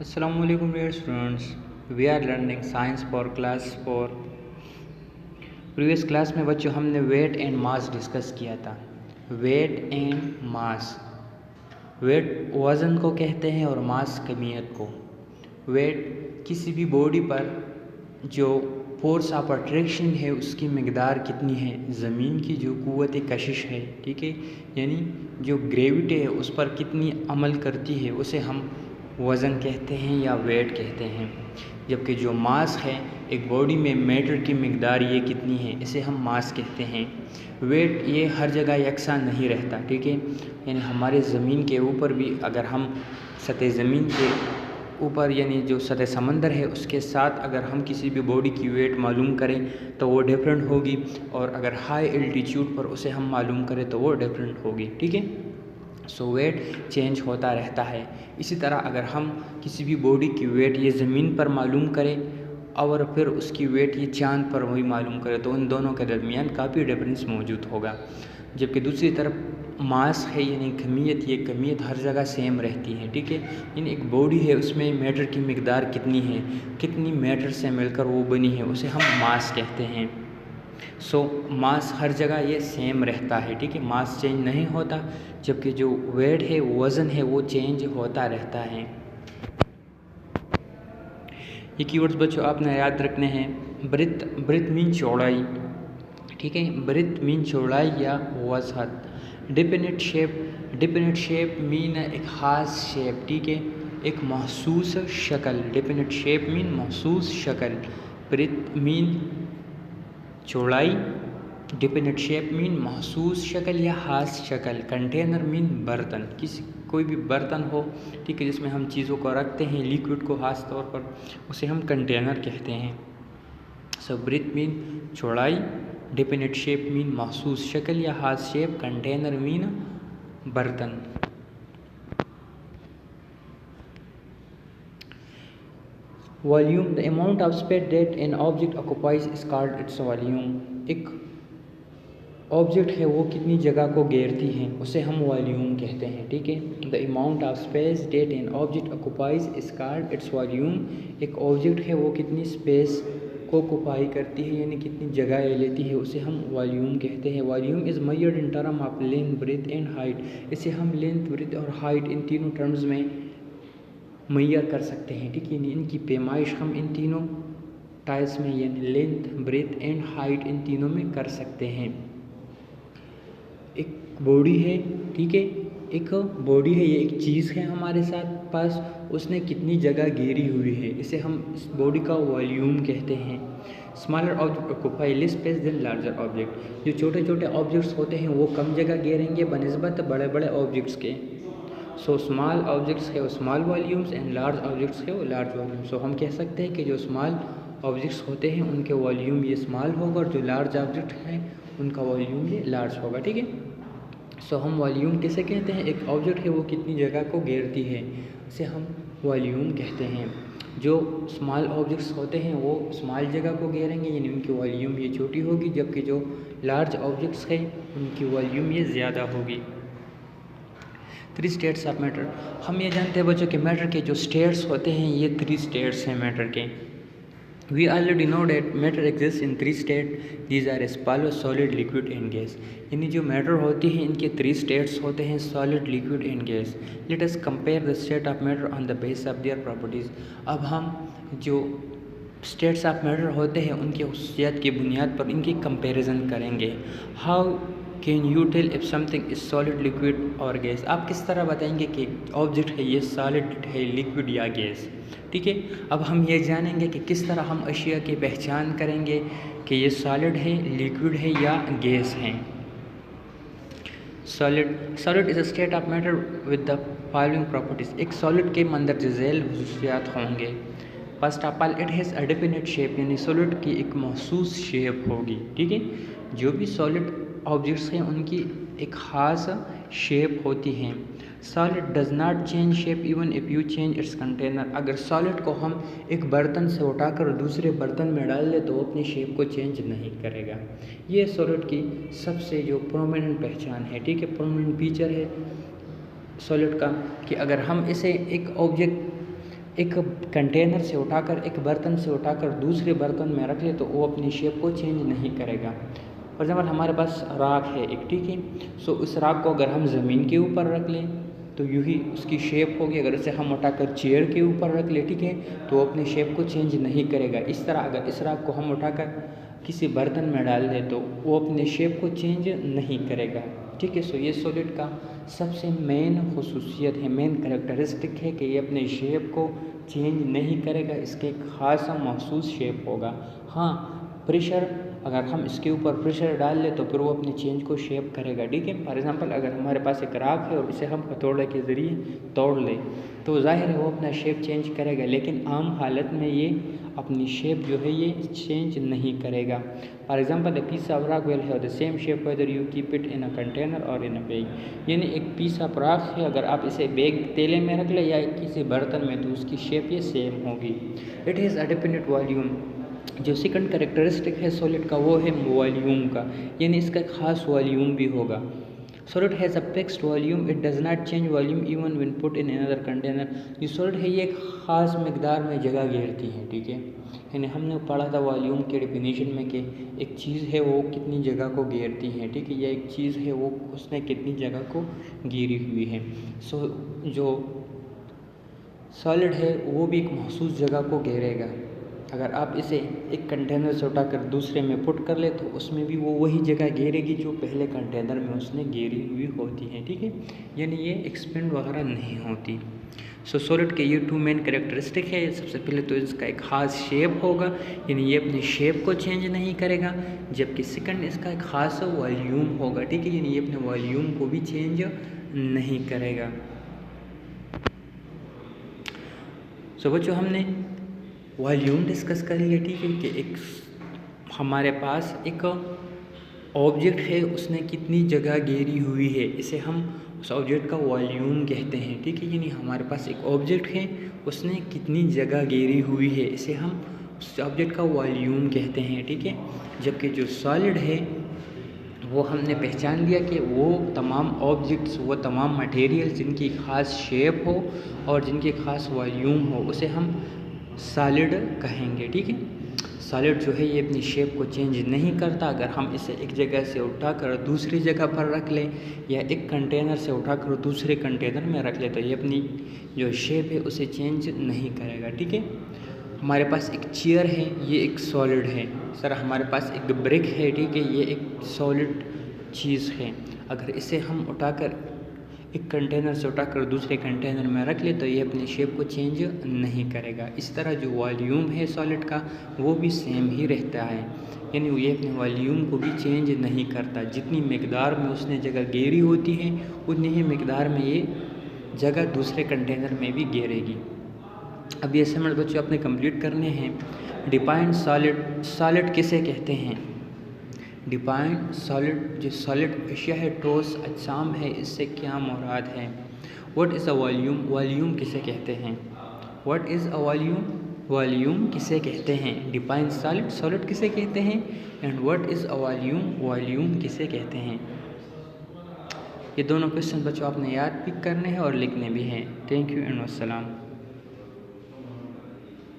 Assalamualaikum dear students. We are learning science for class 4. Previous class में बच्चों हमने wait and mass discuss किया था। वेट एंड मास, वेट वज़न को कहते हैं और मास कमियत को। वेट किसी भी बॉडी पर जो फोर्स ऑफ अट्रैक्शन है उसकी मकदार कितनी है, ज़मीन की जो क़ुव्वत कशिश है, ठीक है, यानी जो ग्रेविटी है उस पर कितनी अमल करती है, उसे हम वज़न कहते हैं या वेट कहते हैं। जबकि जो मास है, एक बॉडी में मैटर की मकदार ये कितनी है, इसे हम मास कहते हैं। वेट ये हर जगह यकसा नहीं रहता, ठीक है, यानी हमारे ज़मीन के ऊपर भी अगर हम सतह ज़मीन के ऊपर यानी जो सतह समंदर है उसके साथ अगर हम किसी भी बॉडी की वेट मालूम करें तो वो डिफरेंट होगी, और अगर हाई एल्टीट्यूड पर उसे हम मालूम करें तो वो डिफरेंट होगी, ठीक है। सो वेट चेंज होता रहता है। इसी तरह अगर हम किसी भी बॉडी की वेट ये ज़मीन पर मालूम करें और फिर उसकी वेट ये चाँद पर वही मालूम करें तो उन दोनों के दरमियान काफ़ी डिफरेंस मौजूद होगा। जबकि दूसरी तरफ मास है यानी कमियत, ये कमियत हर जगह सेम रहती है, ठीक है। यानी एक बॉडी है उसमें मैटर की मकदार कितनी है, कितनी मैटर से मिलकर वो बनी है, उसे हम मास कहते हैं। सो मास हर जगह ये सेम रहता है, ठीक है, मास चेंज नहीं होता। जबकि जो वेट है, वज़न है, वो चेंज होता रहता है। ये कीवर्ड्स बच्चों आपने याद रखने हैं। ब्रिथ, ब्रिथ मीन चौड़ाई, ठीक है, ब्रिथ मीन चौड़ाई या वसअत। Definite shape, definite shape mean एक ख़ास शेप, ठीक है, एक महसूस शक्ल। डिफिनिट शेप मीन महसूस शक्ल। ब्रिथ मीन चौड़ाई, डिफिनिट शेप मीन महसूस शक्ल या ख़ास शक्ल। कंटेनर मीन बर्तन, किसी कोई भी बर्तन हो, ठीक है, जिसमें हम चीज़ों को रखते हैं, लिक्विड को ख़ास तौर पर, उसे हम कंटेनर कहते हैं। सो ब्रिथ मीन चौड़ाई, डिफिनिट शेप मीन महसूस शक्ल या ख़ास शेप, कंटेनर मीन बर्तन। Volume, the amount of space that an object occupies is called its volume. एक ऑब्जेक्ट है वो कितनी जगह को घेरती है उसे हम वॉल्यूम कहते हैं, ठीक है। The amount of space that an object occupies is called its volume. एक ऑब्जेक्ट है वो कितनी स्पेस को ऑक्युपाई करती है यानी कितनी जगह लेती है, उसे हम वॉल्यूम कहते हैं। Volume is measured in term of length, breadth and height. इसे हम लेंथ, ब्रेथ और हाइट इन तीनों टर्म्स में मैयर कर सकते हैं, ठीक है, यानी इनकी पैमाइश हम इन तीनों टाइल्स में यानी लेंथ, ब्रेथ एंड हाइट इन तीनों में कर सकते हैं। एक बॉडी है, ठीक है, एक बॉडी है, ये एक चीज़ है हमारे साथ पास, उसने कितनी जगह घेरी हुई है, इसे हम इस बॉडी का वॉल्यूम कहते हैं। Smaller object occupy less space then larger object. जो छोटे छोटे ऑब्जेक्ट्स होते हैं वो कम जगह घेरेंगे बनिस्बत बड़े बड़े ऑब्जेक्ट्स के। सो स्मॉल ऑब्जेक्ट्स है वो small volumes and large objects है वो लार्ज वॉल्यूम। सो हम कह सकते हैं कि जो स्मॉल ऑब्जेक्ट्स होते हैं उनके वॉल्यूम ये स्मॉल होगा और जो लार्ज ऑब्जेक्ट हैं उनका वॉल्यूम ये लार्ज होगा, ठीक है। सो हम वॉल्यूम किसे कहते हैं, एक ऑब्जेक्ट है वो कितनी जगह को घेरती है इसे हम वॉल्यूम कहते हैं। जो स्मॉल ऑब्जेक्ट्स होते हैं वो स्मॉल जगह को घेरेंगे यानी उनकी वॉल्यूम ये छोटी होगी, जबकि जो लार्ज ऑब्जेक्ट्स हैं उनकी वॉल्यूम ये ज़्यादा होगी। 3 स्टेट्स ऑफ मैटर, हम ये जानते हैं बच्चों कि मैटर के जो स्टेट्स होते हैं ये 3 स्टेट्स हैं मैटर के। We already know that matter exist in 3 state, these are as follow solid, liquid and gas. यानी जो मैटर होती है इनके 3 स्टेट्स होते हैं, solid, liquid and gas. Let us compare the state of matter on the base of their properties. अब हम जो स्टेट्स ऑफ मैटर होते हैं उनकी खसूसियात की बुनियाद पर इनकी कंपेरिजन करेंगे। How can you tell if something is solid, liquid और गैस। आप किस तरह बताएंगे कि ऑब्जेक्ट है ये सॉलिड है, लिक्विड या गैस, ठीक है। अब हम ये जानेंगे कि किस तरह हम अशिया की पहचान करेंगे कि ये सॉलिड है, लिक्विड है या गैस है। Solid, solid is a state of matter with the following properties. एक सॉलिड के मंदर जज़ैल खसूसियात होंगे। First of all it has a definite shape, यानी सॉलिड की एक महसूस शेप होगी, ठीक है। जो भी सॉलिड ऑब्जेक्ट्स हैं उनकी एक ख़ास शेप होती हैं। Solid does not change shape even if you change it's container. अगर सॉलिड को हम एक बर्तन से उठाकर दूसरे बर्तन में डाल दें तो वो अपनी शेप को चेंज नहीं करेगा। ये सॉलिड की सबसे जो प्रोमिनेंट पहचान है, ठीक है, प्रोमिनेंट फीचर है सॉलिड का कि अगर हम इसे एक ऑब्जेक्ट एक कंटेनर से उठाकर, एक बर्तन से उठाकर दूसरे बर्तन में रख ले तो वो अपनी शेप को चेंज नहीं करेगा। फॉर एग्जाम्पल हमारे पास राख है एक, ठीक है। सो उस राख को अगर हम ज़मीन के ऊपर रख लें तो यूँ ही उसकी शेप होगी। अगर इसे हम उठाकर चेयर के ऊपर रख ले, ठीक है, तो वो अपनी शेप को चेंज नहीं करेगा। इस तरह अगर इस राख को हम उठाकर किसी बर्तन में डाल दें तो वो अपने शेप को चेंज नहीं करेगा, ठीक है। सो ये सॉलिड का सबसे मेन खुसूसियत है, मेन कैरेक्टरिस्टिक है कि ये अपने शेप को चेंज नहीं करेगा। इसके एक ख़ास मखसूस शेप होगा। हाँ, प्रेशर, अगर हम इसके ऊपर प्रेशर डाल लें तो फिर वो अपने चेंज को शेप करेगा, ठीक है। फॉर एग्जांपल अगर हमारे पास एक राख है और इसे हम हथौड़े के ज़रिए तोड़ लें तो ज़ाहिर है वो अपना शेप चेंज करेगा, लेकिन आम हालत में ये अपनी शेप जो है ये चेंज नहीं करेगा। For example a piece of rock will have the same shape whether you keep it in a container और इन अ बैग। यानी एक पीस ऑफ रॉक है, अगर आप इसे बैग तेले में रख लें या किसी बर्तन में तो उसकी शेप ये सेम होगी। It is a dependent volume. जो सेकंड कैरेक्टरिस्टिक है सॉलिड का वो है वॉल्यूम का, यानी इसका खास वॉल्यूम भी होगा। Solid has a fixed volume, it does not change volume even when put in another container. ये सॉलिड है, ये एक ख़ास मकदार में जगह घेरती है, ठीक है। यानी हमने पढ़ा था वॉल्यूम के डेफिनेशन में कि एक चीज़ है वो कितनी जगह को घेरती है, ठीक है, या एक चीज़ है वो उसने कितनी जगह को घेरी हुई है। सो जो सॉलिड है वो भी एक मखसूस जगह को घेरेगा। अगर आप इसे एक कंटेनर से उठाकर दूसरे में पुट कर ले तो उसमें भी वो वही जगह घेरेगी जो पहले कंटेनर में उसने घेरी हुई होती है, ठीक है। यानी ये एक्सपेंड वगैरह नहीं होती। सो सॉलिड के ये टू मेन कैरेक्टरिस्टिक है। सबसे पहले तो इसका एक ख़ास शेप होगा, यानी ये अपनी शेप को चेंज नहीं करेगा। जबकि सेकंड इसका एक ख़ास वॉल्यूम होगा, ठीक है, यानी ये अपने वॉल्यूम को भी चेंज नहीं करेगा। सो बच्चों हमने वॉल्यूम डिस्कस कर लिया, ठीक है, कि एक हमारे पास एक ऑब्जेक्ट है उसने कितनी जगह घेरी हुई है, इसे हम उस ऑब्जेक्ट का वॉल्यूम कहते हैं, ठीक है। यानी हमारे पास एक ऑब्जेक्ट है उसने कितनी जगह घेरी हुई है, इसे हम उस ऑब्जेक्ट का वॉल्यूम कहते हैं, ठीक है। जबकि जो सॉलिड है वो हमने पहचान लिया कि वो तमाम ऑब्जेक्ट्स, वो तमाम मटेरियल जिनकी ख़ास शेप हो और जिनकी ख़ास वॉल्यूम हो उसे हम सॉलिड कहेंगे, ठीक है। सॉलिड जो है ये अपनी शेप को चेंज नहीं करता। अगर हम इसे एक जगह से उठाकर दूसरी जगह पर रख लें या एक कंटेनर से उठाकर दूसरे कंटेनर में रख लें तो ये अपनी जो शेप है उसे चेंज नहीं करेगा, ठीक है। हमारे पास एक चेयर है, ये एक सॉलिड है। सर हमारे पास एक ब्रिक है, ठीक है, ये एक सॉलिड चीज़ है। अगर इसे हम उठाकर एक कंटेनर से उठाकर दूसरे कंटेनर में रख ले तो ये अपनी शेप को चेंज नहीं करेगा। इस तरह जो वॉल्यूम है सॉलिड का वो भी सेम ही रहता है, यानी ये अपने वॉल्यूम को भी चेंज नहीं करता। जितनी मकदार में उसने जगह घेरी होती है उतनी ही मकदार में ये जगह दूसरे कंटेनर में भी घेरेगी। अब ये समझ बच्चों अपने कंप्लीट करने हैं। डिफाइन सॉलिड, सॉलिड किसे कहते हैं? डिफाइन सॉलिड, जो सॉलिड एशिया है, ठोस अजसाम है, इससे क्या मुराद है? What is a volume, volume किसे कहते हैं? What is a volume, volume किसे कहते हैं? डिफाइन सॉलिड, सॉलिड किसे कहते हैं? And what is a volume, volume किसे कहते हैं? ये दोनों क्वेश्चन बच्चों आपने याद भी करने हैं और लिखने भी हैं। थैंक यू एंड अस्सलाम।